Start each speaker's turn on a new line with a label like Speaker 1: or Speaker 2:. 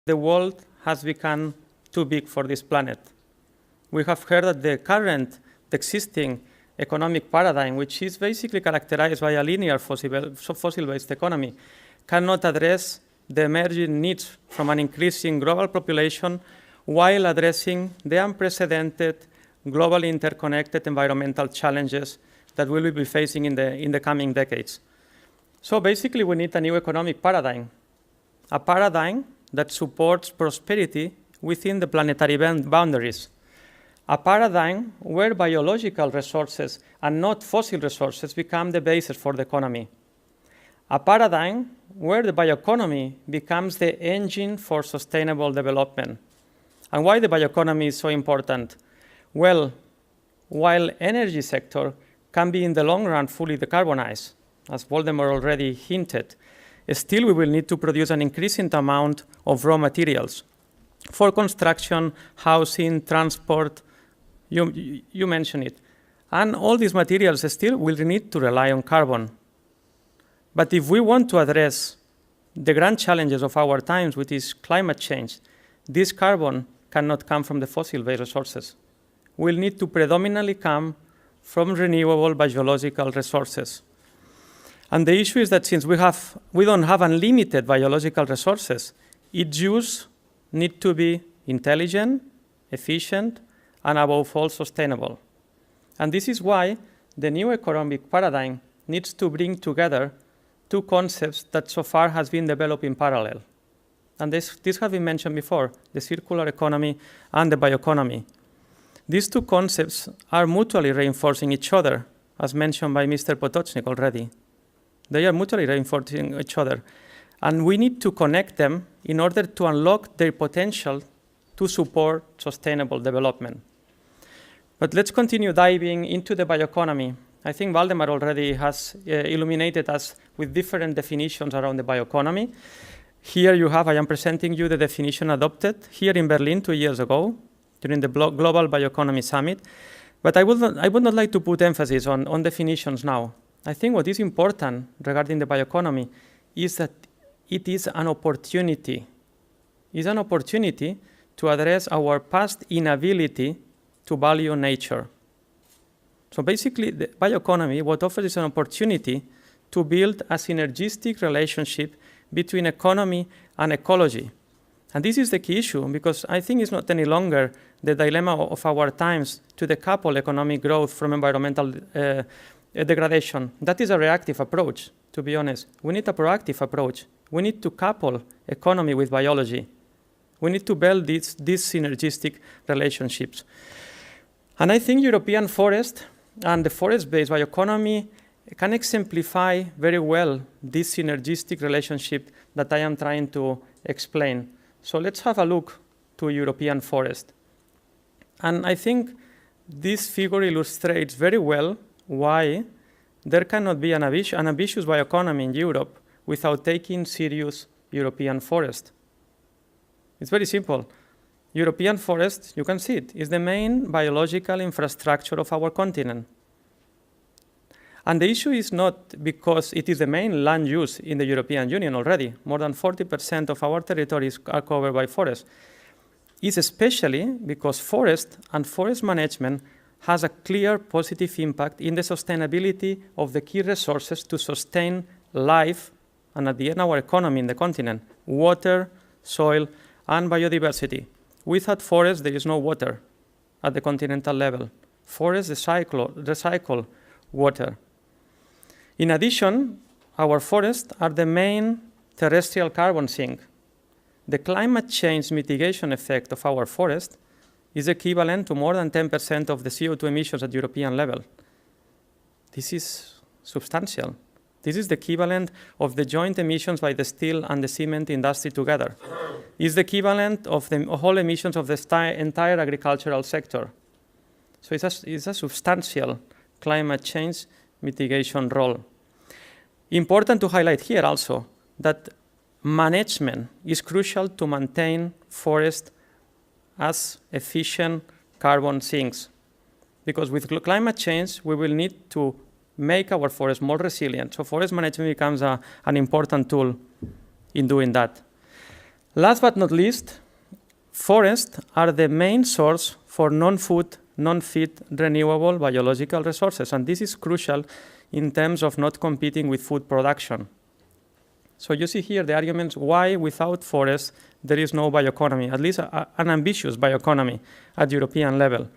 Speaker 1: the world has become too big for this planet. We have heard that the current existing economic paradigm, which is basically characterized by a linear fossil-based economy, cannot address the emerging needs from an increasing global population while addressing the unprecedented, globally interconnected environmental challenges that we will be facing in the coming decades. So basically, we need a new economic paradigm, a paradigm that supports prosperity within the planetary boundaries, a paradigm where biological resources and not fossil resources become the basis for the economy, a paradigm where the bioeconomy becomes the engine for sustainable development. And why the bioeconomy is so important? Well, while energy sector can be in the long run fully decarbonized, as Voldemort already hinted, still we will need to produce an increasing amount of raw materials for construction, housing, transport, you mentioned it. And all these materials still will need to rely on carbon. But if we want to address the grand challenges of our times, which is climate change, this carbon cannot come from the fossil-based resources. Will need to predominantly come from renewable biological resources. And the issue is that since we don't have unlimited biological resources, its use needs to be intelligent, efficient, and above all sustainable. And this is why the new economic paradigm needs to bring together two concepts that so far has been developed in parallel. And this has been mentioned before, the circular economy and the bioeconomy. These two concepts are mutually reinforcing each other, as mentioned by Mr. Potocznik already. They are mutually reinforcing each other. And we need to connect them in order to unlock their potential to support sustainable development. But let's continue diving into the bioeconomy. I think Valdemar already has illuminated us with different definitions around the bioeconomy. Here you have, I am presenting you the definition adopted here in Berlin 2 years ago during the Global Bioeconomy Summit. But I would not like to put emphasis on definitions now. I think what is important regarding the bioeconomy is that it is an opportunity. It's an opportunity to address our past inability to value nature. So basically, the bioeconomy, what offers is an opportunity to build a synergistic relationship between economy and ecology. And this is the key issue, because I think it's not any longer the dilemma of our times to decouple economic growth from environmental degradation. That is a reactive approach, to be honest. We need a proactive approach. We need to couple economy with biology. We need to build these synergistic relationships. And I think European forest and the forest-based bioeconomy can exemplify very well this synergistic relationship that I am trying to explain. So let's have a look to European forest. And I think this figure illustrates very well why there cannot be an ambitious bioeconomy in Europe without taking serious European forest. It's very simple. European forest, you can see it, is the main biological infrastructure of our continent. And the issue is not because it is the main land use in the European Union already. More than 40% of our territories are covered by forests. It's especially because forest and forest management has a clear positive impact in the sustainability of the key resources to sustain life and at the end our economy in the continent: water, soil, and biodiversity. Without forests, there is no water at the continental level. Forests recycle water. In addition, our forests are the main terrestrial carbon sink. The climate change mitigation effect of our forest is equivalent to more than 10% of the CO2 emissions at European level. This is substantial. This is the equivalent of the joint emissions by the steel and the cement industry together. It's the equivalent of the whole emissions of the entire agricultural sector. So it's a substantial climate change mitigation role. Important to highlight here also that management is crucial to maintain forests as efficient carbon sinks. Because with climate change, we will need to make our forests more resilient. So forest management becomes an important tool in doing that. Last but not least, forests are the main source for non-food, non-feed, renewable biological resources, and this is crucial in terms of not competing with food production. So you see here the arguments why without forests there is no bioeconomy, at least an ambitious bioeconomy at European level.